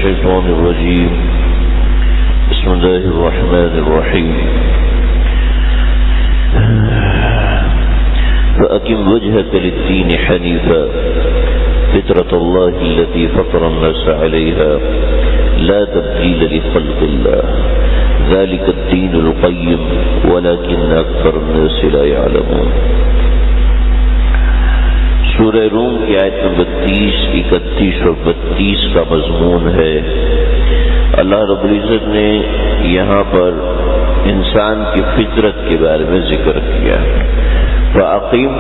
الشيطان الرجيم بسم الله الرحمن الرحيم فأقم وجهك للدين حنيفا فطرة الله التي فطر الناس عليها لا تبديل لخلق الله ذلك الدين القيم ولكن أكثر الناس لا يعلمون۔ سورہ روم کی آیت نمبر 30، 31 اور 32 کا مضمون ہے۔ اللہ رب العزت نے یہاں پر انسان کی فطرت کے بارے میں ذکر کیا۔ فَأَقِمْ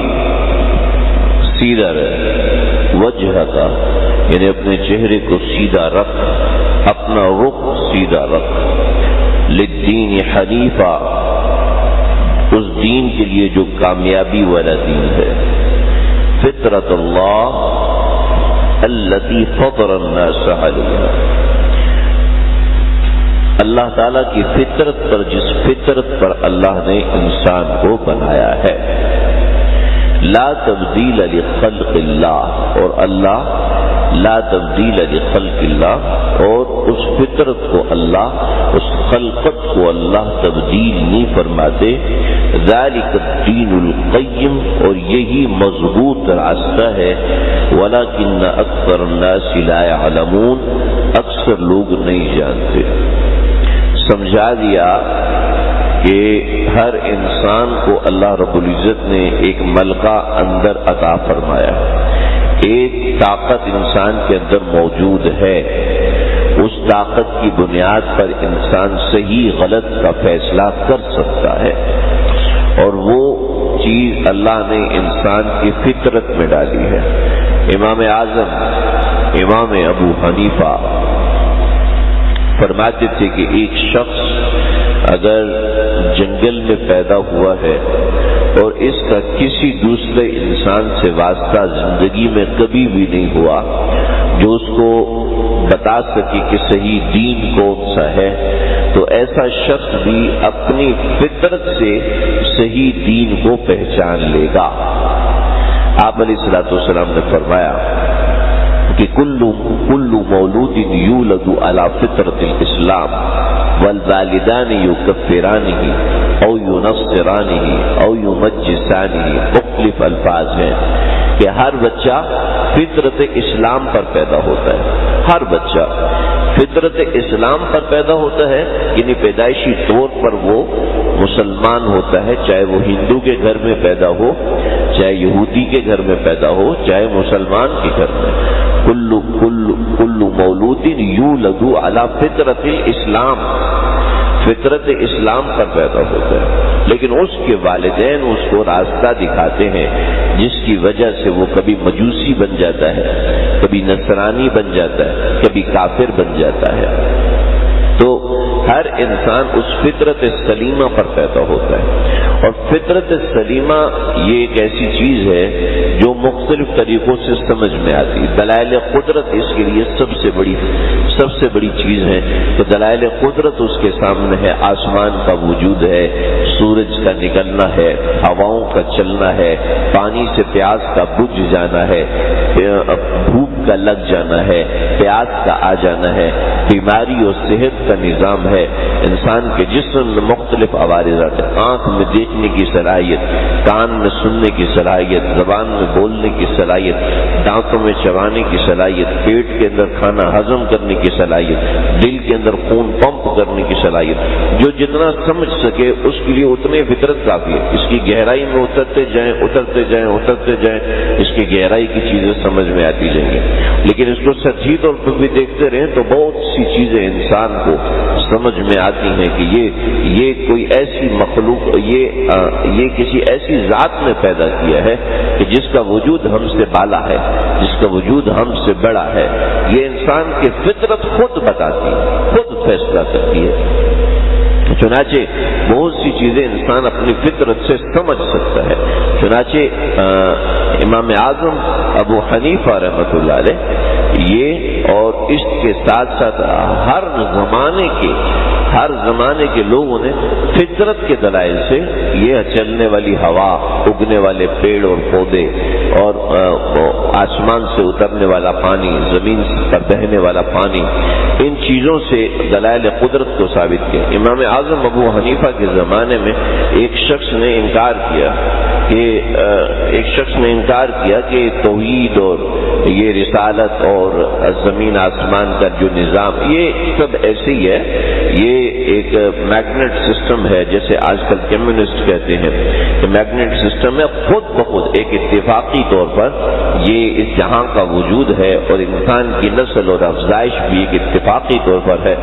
سیدھا رہ، وجہ کا یعنی اپنے چہرے کو سیدھا رکھ، اپنا رخ سیدھا رکھ، للدین حنیفا، اس دین کے لیے جو کامیابی والا دین ہے، فطرت اللہ التی فطر الناس علیہا، اللہ تعالیٰ کی فطرت پر، جس فطرت پر اللہ نے انسان کو بنایا ہے۔ لا تبدیل لخلق اللہ، اور اللہ لا تبدیل لخلق اللہ، اور اس فطرت کو اللہ، اس خلقت کو اللہ تبدیل نہیں فرماتے۔ ذالک الدین القیم، اور یہی مضبوط راستہ ہے۔ ولکن اکثر الناس لا یعلمون، اکثر لوگ نہیں جانتے۔ سمجھا دیا کہ ہر انسان کو اللہ رب العزت نے ایک ملکہ اندر عطا فرمایا، ایک طاقت انسان کے اندر موجود ہے۔ اس طاقت کی بنیاد پر انسان صحیح غلط کا فیصلہ کر سکتا ہے، اور وہ چیز اللہ نے انسان کی فطرت میں ڈالی ہے۔ امام اعظم امام ابو حنیفہ فرماتے تھے کہ ایک شخص اگر جنگل میں پیدا ہوا ہے اور اس کا کسی دوسرے انسان سے واسطہ زندگی میں کبھی بھی نہیں ہوا جو اس کو بتا سکے کہ صحیح دین کون سا ہے، تو ایسا شخص بھی اپنی فطرت سے صحیح دین کو پہچان لے گا۔ آپ علیہ الصلوۃ والسلام نے فرمایا کہ کل مولود یولد علی فطرت الاسلام والوالدان یکفرانہ او ینصرانہ او یمجسانہ، مختلف الفاظ ہیں کہ ہر بچہ فطرت اسلام پر پیدا ہوتا ہے۔ ہر بچہ فطرت اسلام پر پیدا ہوتا ہے، یعنی پیدائشی طور پر وہ مسلمان ہوتا ہے، چاہے وہ ہندو کے گھر میں پیدا ہو، چاہے یہودی کے گھر میں پیدا ہو، چاہے مسلمان کے گھر میں۔ کل مولود یولد علی فطرت الاسلام، فطرت اسلام پر پیدا ہوتا ہے، لیکن اس کے والدین اس کو راستہ دکھاتے ہیں جس کی وجہ سے وہ کبھی مجوسی بن جاتا ہے، کبھی نصرانی بن جاتا ہے، کبھی کافر بن جاتا ہے۔ تو ہر انسان اس فطرت سلیمہ پر پیدا ہوتا ہے، اور فطرت سلیمہ یہ ایک ایسی چیز ہے جو مختلف طریقوں سے سمجھ میں آتی ہے۔ دلائل قدرت اس کے لیے سب سے بڑی چیز ہے کہ دلائل قدرت اس کے سامنے ہے۔ آسمان کا وجود ہے، سورج کا نکلنا ہے، ہواؤں کا چلنا ہے، پانی سے پیاس کا بجھ جانا ہے، بھوک کا لگ جانا ہے، پیاس کا آ جانا ہے، بیماری اور صحت کا نظام ہے، انسان کے جسم میں مختلف عوارضات ہیں، آنکھ میں دیکھنے کی صلاحیت، کان میں سننے کی صلاحیت، زبان میں بولنے کی صلاحیت، دانتوں میں چبانے کی صلاحیت، پیٹ کے اندر کھانا ہضم کرنے کی صلاحیت، دل کے اندر خون پمپ کرنے کی صلاحیت۔ جو جتنا سمجھ سکے اس کے لیے اتنے فطرت کافی ہے۔ اس کی گہرائی میں اترتے جائیں اس کی گہرائی کی چیزیں سمجھ میں آتی جائیں گی، لیکن اس کو سچی طور پر بھی دیکھتے رہیں تو بہت سی چیزیں انسان کو سمجھ میں آتی ہیں کہ یہ کوئی ایسی مخلوق، یہ کسی ایسی ذات نے پیدا کیا ہے کہ جس کا وجود ہم سے بالا ہے، جس کا وجود ہم سے بڑا ہے۔ یہ انسان کی فطرت خود بتاتی ہے، خود فیصلہ کرتی ہے۔ چنانچہ بہت سی چیزیں انسان اپنی فطرت سے سمجھ سکتا ہے۔ چنانچہ امام اعظم ابو حنیفہ رحمۃ اللہ علیہ یہ اور اس کے ساتھ ساتھ ہر زمانے کے لوگوں نے فطرت کے دلائل سے یہ چلنے والی ہوا، اگنے والے پیڑ اور پودے، اور آسمان سے اترنے والا پانی، زمین پر بہنے والا پانی، ان چیزوں سے دلائل قدرت کو ثابت کیا۔ امام اعظم ابو حنیفہ کے زمانے میں ایک شخص نے انکار کیا کہ توحید اور یہ رسالت اور زمین آسمان کا جو نظام یہ سب ایسے ہی ہے، یہ ایک میگنیٹ سسٹم ہے، جیسے آج کل کمیونسٹ کہتے ہیں کہ میگنیٹ سسٹم ہے، خود بخود ایک اتفاقی طور پر یہ اس جہاں کا وجود ہے، اور انسان کی نسل اور افزائش بھی ایک اتفاقی طور پر ہے،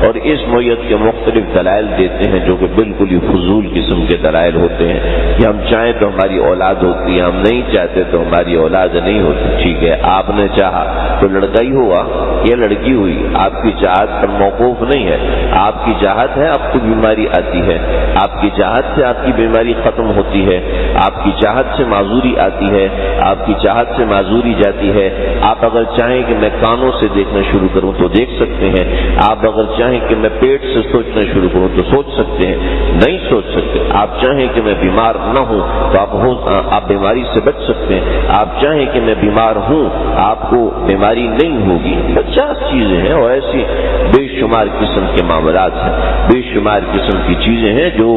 اور اس نوعیت کے مختلف دلائل دیتے ہیں جو کہ بالکل ہی فضول قسم کے دلائل ہوتے ہیں کہ ہم چاہیں تو ہماری اولاد ہوتی ہے، ہم نہیں چاہتے تو ہماری اولاد نہیں ہوتی۔ ٹھیک ہے، آپ نے چاہا تو لڑکا ہی ہوا یا لڑکی ہوئی، آپ کی چاہت پر موقوف نہیں ہے۔ آپ کی چاہت ہے، آپ کو بیماری آتی ہے، آپ کی چاہت سے آپ کی بیماری ختم ہوتی ہے، آپ کی چاہت سے معذوری آتی ہے، آپ کی چاہت سے معذوری جاتی ہے۔ آپ اگر چاہیں کہ میں کانوں سے دیکھنا شروع کروں تو دیکھ سکتے ہیں، آپ اگر چاہیں کہ میں پیٹ سے سوچنا شروع کروں تو سوچ سکتے ہیں، نہیں سوچ سکتے۔ آپ چاہیں کہ میں بیمار نہ ہوں تو آپ بیماری سے بچ سکتے ہیں، آپ چاہیں کہ میں بیمار ہوں آپ کو بیماری نہیں ہوگی۔ 50 چیزیں ہیں اور ایسی بے شمار قسم کے معاملات ہیں، بے شمار قسم کی چیزیں ہیں جو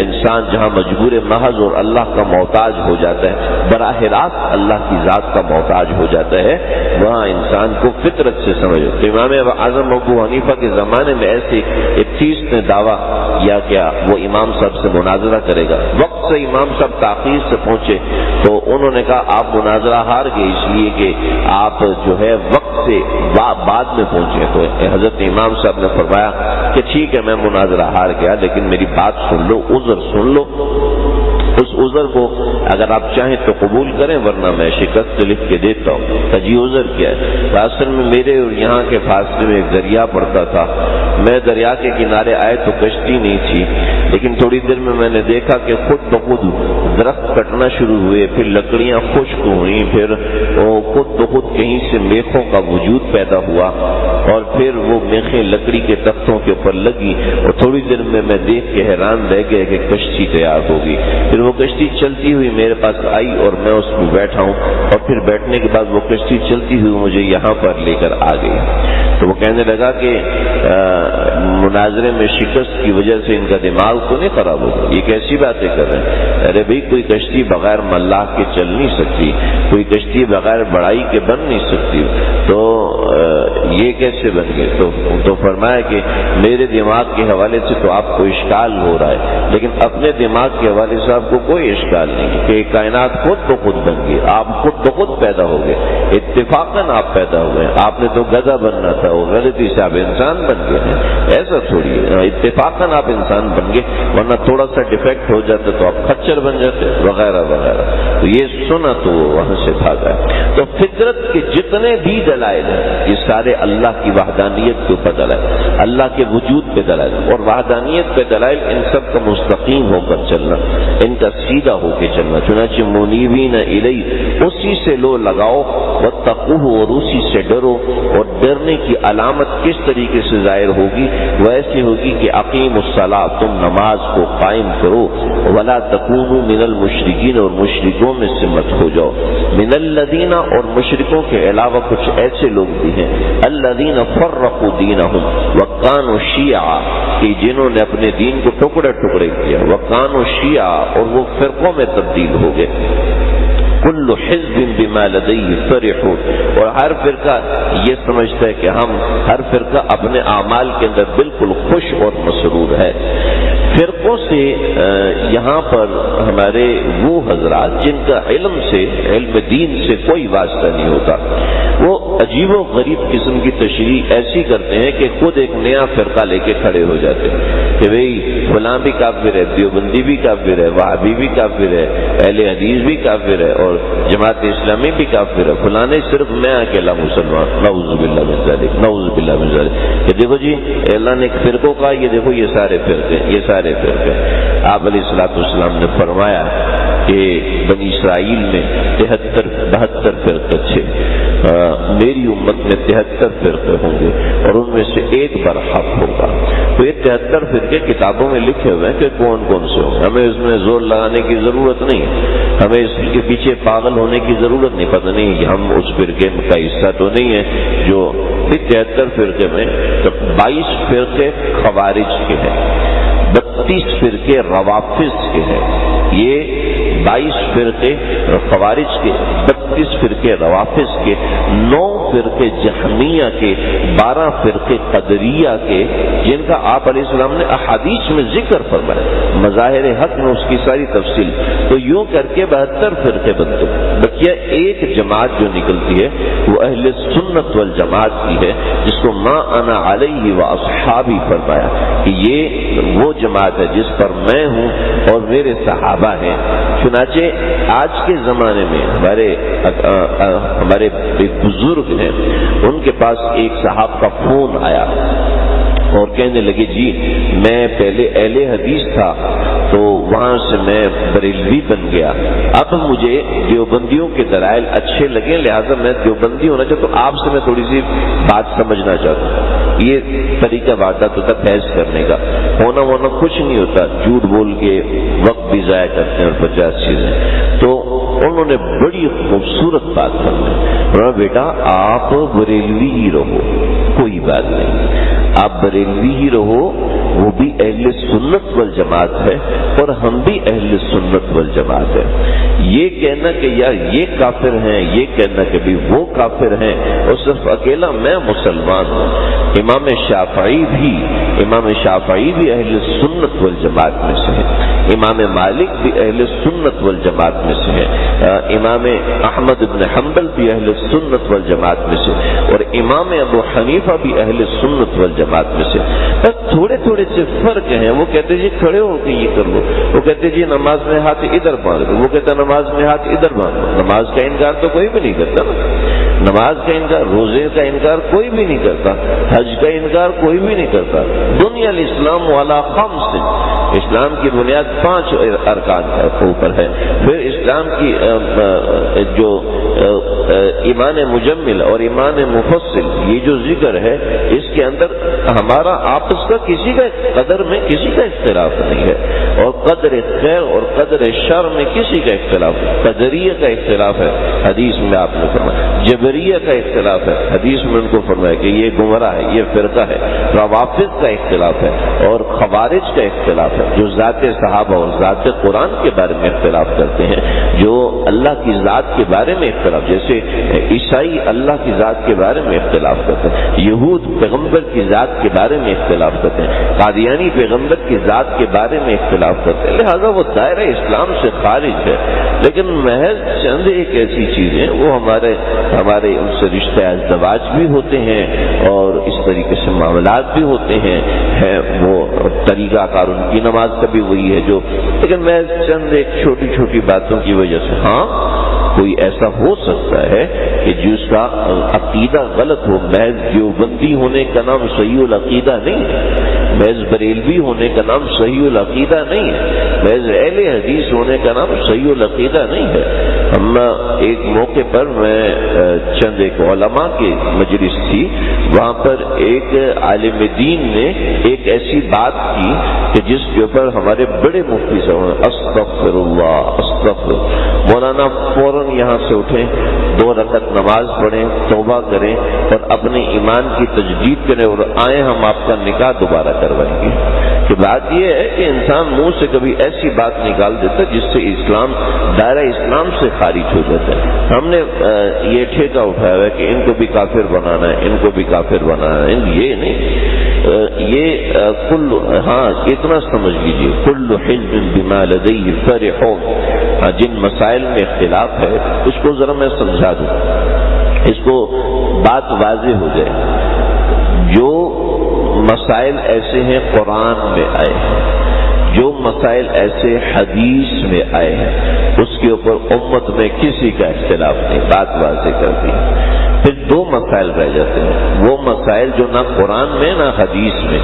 انسان جہاں مجبور محض اور اللہ کا محتاج ہو جاتا ہے، براہ راست اللہ کی ذات کا محتاج ہو جاتا ہے، وہاں انسان کو فطرت سے سمجھ۔ تو امام اعظم ابو حنیفہ کے زمانے میں ایسے 31 نے دعویٰ کیا کیا وہ امام صاحب سے مناظرہ کرے گا۔ وقت سے امام صاحب تاخیر سے پہنچے تو انہوں نے کہا آپ مناظرہ ہار گئے اس لیے کہ آپ جو ہے وقت سے بعد میں پہنچے۔ تو حضرت امام صاحب نے فرمایا کہ ٹھیک ہے میں مناظرہ ہار گیا، لیکن میری بات سن لو، عذر سن لو، اس عذر کو اگر آپ چاہیں تو قبول کریں ورنہ میں شکست لکھ کے دیتا ہوں۔ جی عذر کیا ہے؟ اصل میں میرے اور یہاں کے فاصلے میں ایک دریا پڑتا تھا، میں دریا کے کنارے آئے تو کشتی نہیں تھی، لیکن تھوڑی دیر میں نے دیکھا کہ خود بخود درخت کٹنا شروع ہوئے، پھر لکڑیاں خشک ہوئیں، پھر خود بخود کہیں سے میخوں کا وجود پیدا ہوا، اور پھر وہ میخیں لکڑی کے تختوں کے اوپر لگی، اور تھوڑی دیر میں دیکھ کے حیران رہ گئے کہ کشتی تیار ہوگی۔ پھر وہ کشتی چلتی ہوئی میرے پاس آئی اور میں اس میں بیٹھا ہوں، اور پھر بیٹھنے کے بعد وہ کشتی چلتی ہوئی مجھے یہاں پر لے کر آ گئی۔ تو وہ کہنے لگا کہ مناظرے میں شکست کی وجہ سے ان کا دماغ تو نہیں خراب ہوگا، یہ کیسی باتیں کر رہے ہیں؟ ارے بھائی کوئی کشتی بغیر ملاح کے چل نہیں سکتی، کوئی کشتی بغیر بڑائی کے بن نہیں سکتی، تو یہ کیسے بن گئے؟ تو فرمایا کہ میرے دماغ کے حوالے سے تو آپ کو اشکال ہو رہا ہے، لیکن اپنے دماغ کے حوالے سے آپ کو کوئی اشکال نہیں کہ کائنات خود بخود بن گئی، آپ خود بخود پیدا ہو گئے، اتفاقاً آپ پیدا ہوئے۔ آپ نے تو گدھا بننا تھا، وہ غلطی سے آپ انسان بن گئے ہیں، ایسا تھوڑی ہے، اتفاقاً آپ انسان بن گئے، ورنہ تھوڑا سا ڈیفیکٹ ہو جاتا تو آپ خچر بن جاتے وغیرہ وغیرہ۔ تو یہ سنا تو وہاں سے بھاگا۔ تو فطرت کے جتنے بھی دلائل ہیں یہ سارے اللہ کی وحدانیت کے اوپر دلائل، اللہ کے وجود پہ دلائل اور وحدانیت پہ دلائل، ان سب کا مستقیم ہو کر چلنا، ان کا سیدھا ہو کے چلنا۔ چنانچہ منیبین الیہ، اسی سے لو لگاؤ، واتقوہ، اور اسی سے ڈرو، اور ڈرنے کی علامت کس طریقے سے ظاہر ہوگی؟ ویسے ہوگی کہ اقیم الصلاۃ، تم نماز کو قائم کرو، ولا تکونوا من المشرکین، اور مشرکوں میں سے مت ہو جاؤ، من الذین، اور مشرکوں کے علاوہ کچھ ایسے لوگ بھی ہیں، الذین فرقوا دینہم وکانوا شیعا، کہ جنہوں نے اپنے دین کو ٹکڑے ٹکڑے کیا، وکانوا شیعا، اور وہ فرقوں میں تبدیل ہو گئے۔ کل حزب بما لدیہ فرحون، اور ہر فرقہ یہ سمجھتا ہے کہ ہر فرقہ اپنے اعمال کے اندر بالکل خوش اور مسرور ہے۔ فرقوں سے یہاں پر ہمارے وہ حضرات جن کا علم دین سے کوئی واسطہ نہیں ہوتا، وہ عجیب و غریب قسم کی تشریح ایسی کرتے ہیں کہ خود ایک نیا فرقہ لے کے کھڑے ہو جاتے ہیں کہ بھئی فلاں بھی کافر ہے، دیوبندی بھی کافر ہے، وہابی بھی کافر ہے، اہل حدیث بھی کافر ہے، اور جماعت اسلامی بھی کافر ہے، فلاں صرف میں اکیلا مسلمان۔ نعوذ باللہ من ذالک، نعوذ باللہ من ذالک۔ کہ دیکھو جی اللہ نے ایک فرقوں کا، یہ دیکھو یہ سارے فرقے، یہ سارے فرقے۔ آپ علیہ الصلوۃ والسلام نے فرمایا کہ بنی اسرائیل میں 72 فرقے تھے، میری امت میں 73 فرقے ہوں گے، اور ان میں سے ایک برحق ہوگا۔ تو یہ 73 فرقے کتابوں میں لکھے ہوئے ہیں کہ کون کون سے ہوں، ہمیں اس میں زور لگانے کی ضرورت نہیں ہے، ہمیں اس کے پیچھے پاگل ہونے کی ضرورت نہیں، پتہ نہیں ہم اس فرقے کا حصہ تو نہیں ہے جو تھی 73 فرقے میں 22 فرقے خوارج کے ہیں، 32 فرقے روافض کے ہیں، یہ 22 فرقے خوارج کے، 32 فرقے روافض کے، 9 فرقے جہمیہ کے، 12 فرقے قدریہ کے، جن کا آپ علیہ السلام نے احادیث میں ذکر فرمایا، مظاہر حق میں اس کی ساری تفصیل، تو یوں کر کے 72 فرقے بنتے ہیں۔ بقیہ ایک جماعت جو نکلتی ہے وہ اہل سنت والجماعت کی ہے، جس کو ما انا علیہ و اصحابی فرمایا کہ یہ وہ جماعت ہے جس پر میں ہوں اور میرے صحابہ ہیں۔ چنانچہ آج کے زمانے میں ہمارے ایک بزرگ ہیں، ان کے پاس ایک صاحب کا فون آیا اور کہنے لگے جی میں پہلے اہل حدیث تھا تو وہاں سے میں بریلوی بن گیا، اب مجھے دیوبندیوں کے دلائل اچھے لگے، لہذا میں دیوبندی ہونا چاہتا ہوں، آپ سے میں تھوڑی سی بات سمجھنا چاہتا ہوں۔ یہ طریقہ واردات ہوتا بحث کرنے کا، ہونا کچھ نہیں ہوتا، جھوٹ بول کے وقت بھی ضائع کرتے ہیں اور 50 چیزیں۔ تو انہوں نے بڑی خوبصورت بات فرمائی، بیٹا آپ بریلوی ہی رہو، کوئی بات نہیں، آپ بریلوی ہی رہو، وہ بھی اہل سنت والجماعت ہے اور ہم بھی اہل سنت والجماعت ہے۔ یہ کہنا کہ یار یہ کافر ہیں، یہ کہنا کہ بھی وہ کافر ہیں، اور صرف اکیلا میں مسلمان ہوں۔ امام شافعی بھی اہل سنت والجماعت میں سے ہے، امام مالک بھی اہل سنت والجماعت میں سے ہے، امام احمد بن حنبل بھی اہل سنت والجماعت میں سے، اور امام ابو حنیفہ بھی اہل سنت والجماعت میں سے۔ بس تھوڑے سے فرق ہیں، وہ کہتے جی کھڑے ہو کے یہ کر لو، وہ کہتے جی نماز میں ہاتھ ادھر باندھ لو، وہ کہتا نماز میں ہاتھ ادھر باندھ لو۔ نماز کا انکار تو کوئی بھی نہیں کرتا نا، نماز کا انکار، روزے کا انکار کوئی بھی نہیں کرتا، حج کا انکار کوئی بھی نہیں کرتا۔ دنیا الاسلام والا خمس، اسلام کی بنیاد 5 ارکان کے اوپر ہے۔ پھر اسلام کی جو ایمان مجمل اور ایمان مفصل یہ جو ذکر ہے، اس کے اندر ہمارا آپس کا کسی کا قدر میں کسی کا اختلاف نہیں ہے، اور قدر خیر اور قدر شر میں کسی کا اختلاف ہے۔ قدریہ کا اختلاف ہے، حدیث میں آپ نے فرمایا، جبریہ کا اختلاف ہے، حدیث میں ان کو فرمایا کہ یہ گمراہ ہے، یہ فرقہ ہے۔ روافض کا اختلاف ہے اور خوارج کا اختلاف ہے، جو ذات صحابہ اور ذات قرآن کے بارے میں اختلاف کرتے ہیں، جو اللہ کی ذات کے بارے میں اختلاف، جیسے عیسائی اللہ کی ذات کے بارے میں اختلاف کرتے ہیں، یہود پیغمبر کی ذات کے بارے میں اختلاف کرتے ہیں، قادیانی پیغمبر کی ذات کے بارے میں اختلاف کرتے ہیں، لہذا وہ دائرہ اسلام سے خارج ہے۔ لیکن محض چند ایک ایسی چیزیں وہ ہمارے ان سے رشتہ ازدواج بھی ہوتے ہیں اور اس طریقے سے معاملات بھی ہوتے ہیں، وہ طریقہ کار ان کی نماز کا بھی وہی ہے جو، لیکن محض چند ایک چھوٹی باتوں کی وجہ سے ہاں کوئی ایسا ہو سکتا ہے کہ جس کا عقیدہ غلط ہو۔ محض دیوبندی ہونے کا نام صحیح العقیدہ نہیں ہے، محض بریلوی ہونے کا نام صحیح العقیدہ نہیں ہے، محض اہل حدیث ہونے کا نام صحیح العقیدہ نہیں ہے۔ ہم ایک موقع پر میں چند ایک علماء کی مجلس تھی، وہاں پر ایک عالم دین نے ایک ایسی بات کی کہ جس کے اوپر ہمارے بڑے مفتی صاحب استغفر اللہ استغفر، مولانا فوراً یہاں سے اٹھیں، 2 رکعت نماز پڑھیں، توبہ کریں اور اپنے ایمان کی تجدید کریں اور آئیں ہم آپ کا نکاح دوبارہ کروائیں گے۔ کہ بات یہ ہے کہ انسان منہ سے کبھی ایسی بات نکال دیتا جس سے اسلام دائرہ اسلام سے خارج ہو جاتا ہے۔ ہم نے یہ ٹھیکہ اٹھایا ہے کہ ان کو بھی کافر بنانا ہے، ان کو بھی کافر بنانا ہے، یہ نہیں، یہ ہاں اتنا سمجھ لیجیے، کل حزب بما لدیہ فرحون، جن مسائل میں اختلاف ہے اس کو ذرا میں سمجھا دوں، اس کو بات واضح ہو جائے۔ جو مسائل ایسے ہیں قرآن میں آئے ہیں، جو مسائل ایسے حدیث میں آئے ہیں، اس کے اوپر امت میں کسی کا اختلاف نہیں، بات واضح کر دی۔ پھر 2 مسائل رہ جاتے ہیں، وہ مسائل جو نہ قرآن میں نہ حدیث میں،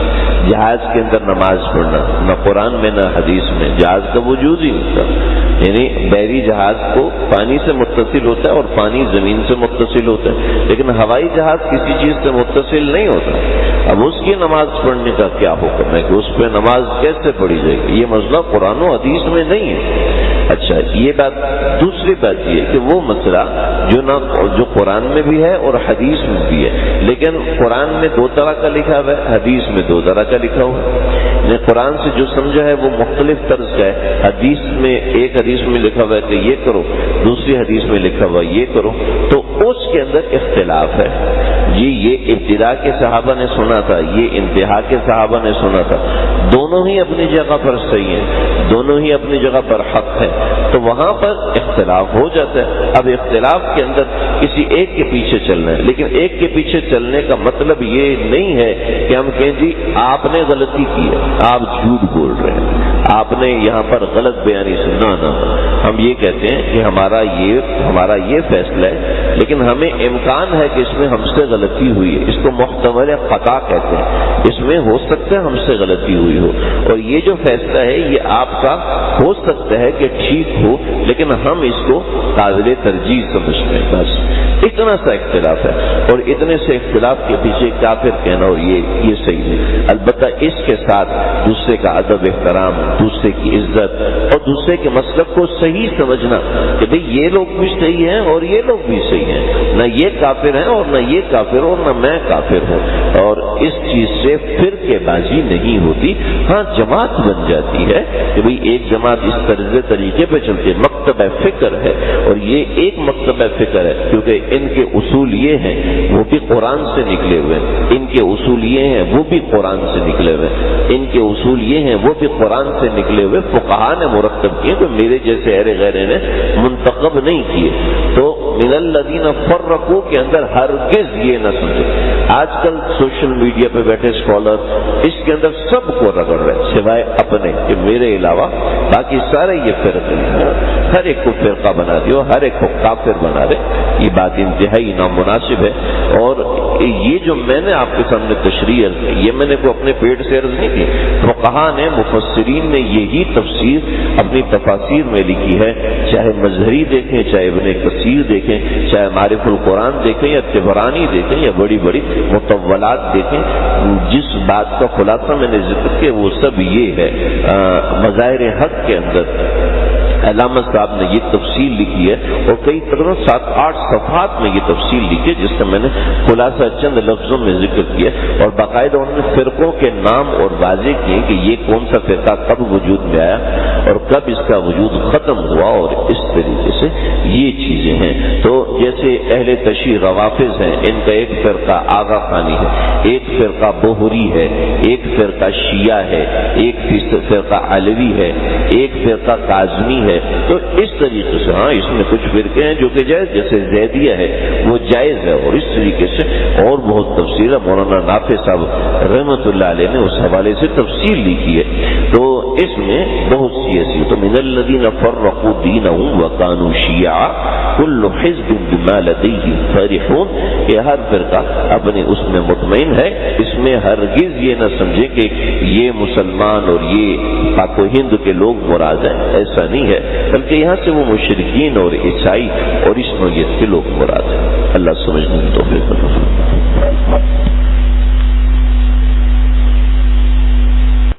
جہاز کے اندر نماز پڑھنا، نہ قرآن میں نہ حدیث میں، جہاز کا وجود ہی نہیں تھا، یعنی بحری جہاز کو پانی سے متصل ہوتا ہے اور پانی زمین سے متصل ہوتا ہے، لیکن ہوائی جہاز کسی چیز سے متصل نہیں ہوتا۔ اب اس کی نماز پڑھنے کا کیا حکم ہے کہ اس پہ نماز کیسے پڑھی جائے گی؟ یہ مسئلہ قرآن و حدیث میں نہیں ہے۔ اچھا یہ بات. دوسری بات یہ کہ وہ مسئلہ جو قرآن میں بھی ہے اور حدیث میں بھی ہے، لیکن قرآن میں 2 طرح کا لکھا ہوا ہے، حدیث میں 2 طرح کا لکھا ہوا ہے. قرآن سے جو سمجھا ہے وہ مختلف طرز کا ہے. حدیث میں ایک حدیث میں لکھا ہوا ہے کہ یہ کرو، دوسری حدیث میں لکھا ہوا یہ کرو، تو اس کے اندر اختلاف ہے. یہ ابتدا کے صحابہ نے سنا تھا، یہ انتہا کے صحابہ نے سنا تھا، دونوں ہی اپنی جگہ پر صحیح ہیں، دونوں ہی اپنی جگہ پر حق ہے، تو وہاں پر اختلاف ہو جاتا ہے. اب اختلاف کے اندر کسی ایک کے پیچھے چلنا ہے، لیکن ایک کے پیچھے چلنے کا مطلب یہ نہیں ہے کہ ہم کہیں جی آپ نے غلطی کی ہے، آپ جھوٹ بول رہے ہیں، آپ نے یہاں پر غلط بیانی سننا نہ. ہم یہ کہتے ہیں کہ ہمارا یہ فیصلہ ہے، لیکن ہمیں امکان ہے کہ اس میں ہم سے غلطی ہوئی ہے. اس کو محتمل خطا کہتے ہیں، اس میں ہو سکتا ہے ہم سے غلطی ہوئی ہو، اور یہ جو فیصلہ ہے یہ آپ کا ہو سکتا ہے کہ ٹھیک ہو، لیکن ہم اس کو قابل ترجیح سمجھتے ہیں. بس اتنا سا اختلاف ہے، اور اتنے سے اختلاف کے پیچھے کافر کہنا اور یہ صحیح نہیں. البتہ اس کے ساتھ دوسرے کا ادب احترام، دوسرے کی عزت اور دوسرے کے مسلک کو صحیح سمجھنا کہ بھئی یہ لوگ بھی صحیح ہیں اور یہ لوگ بھی صحیح ہیں، نہ یہ کافر ہیں اور نہ یہ کافر اور نہ میں کافر ہوں. اور اس چیز سے فرقے بازی نہیں ہوتی. ہاں جماعت بن جاتی ہے کہ بھئی ایک جماعت اس طریقے پہ چلتی ہے، مکتبہ فکر ہے، اور یہ ایک مکتبہ فکر ہے کیونکہ ان کے اصول یہ ہیں وہ بھی قرآن سے نکلے ہوئے ہیں، ان کے اصول یہ ہیں وہ بھی قرآن سے نکلے ہوئے ہیں، ان کے اصول یہ ہیں وہ بھی قرآن سے نکلے ہوئے فقہا نے مرتب کیے، تو میرے جیسے اہل غیرے نے منتخب نہیں کیے. تو من الذین فرقوا کے اندر ہرگز یہ نہ سمجھے. آج کل سوشل میڈیا پہ بیٹھے اسکالر اس کے اندر سب کو رگڑ رہے سوائے اپنے کہ میرے علاوہ باقی سارے یہ فرقے ہیں، ہر ایک کو فرقہ بنا دیو، ہر ایک کو کافر بنا دے. یہ بات انتہائی نامناسب ہے. اور یہ جو میں نے آپ کے سامنے تشریح یہ میں نے کو اپنے پیٹ سے عرض نہیں کی، فقہا نے مفسرین نے یہی تفسیر اپنی تفاسیر میں لکھی ہے، چاہے مظہری دیکھیں، چاہے ابن کثیر دیکھیں، چاہے معرف القرآن دیکھیں یا طبرانی دیکھیں یا بڑی بڑی مطولات دیکھیں. جس بات کا خلاصہ میں نے ذکر کیا وہ سب یہ ہے. مظاہر حق کے اندر علامہ صاحب نے یہ تفصیل لکھی ہے، اور کئی تقریباً 7-8 صفحات میں یہ تفصیل لکھی ہے، جس کا میں نے خلاصہ چند لفظوں میں ذکر کیا، اور باقاعدہ انہوں نے فرقوں کے نام اور واضح کیے کہ یہ کون سا فرقہ کب وجود میں آیا اور کب اس کا وجود ختم ہوا، اور اس طریقے سے یہ چیزیں ہیں. تو جیسے اہل تشیع روافض ہیں، ان کا ایک فرقہ آغا خانی ہے، ایک فرقہ بہری ہے، ایک فرقہ شیعہ ہے، ایک فرقہ علوی ہے، ایک فرقہ کاظمی ہے. تو اس طریقے سے ہاں اس میں کچھ فرقے ہیں جو کہ جائز، جیسے زیدیہ ہے وہ جائز ہے، اور اس طریقے سے اور بہت تفصیل ہے. مولانا نافع صاحب رحمۃ اللہ علیہ نے اس حوالے سے تفصیل لکھی ہے. تو اس میں بہت سی ایسی تو من الذین فرقوا دینهم وکانوا شیعا کل حزب بما لدیہم فرحون، کہ ہر فرقہ اپنے اس میں مطمئن ہے. اس میں ہرگز یہ نہ سمجھے کہ یہ مسلمان اور یہ پاک و ہند کے لوگ مراد ہیں، ایسا نہیں ہے، بلکہ یہاں سے وہ مشرکین اور عیسائی اور اس نوعیت کے لوگ مراد ہیں. اللہ سمجھنے کی توفیق عطا فرمائے.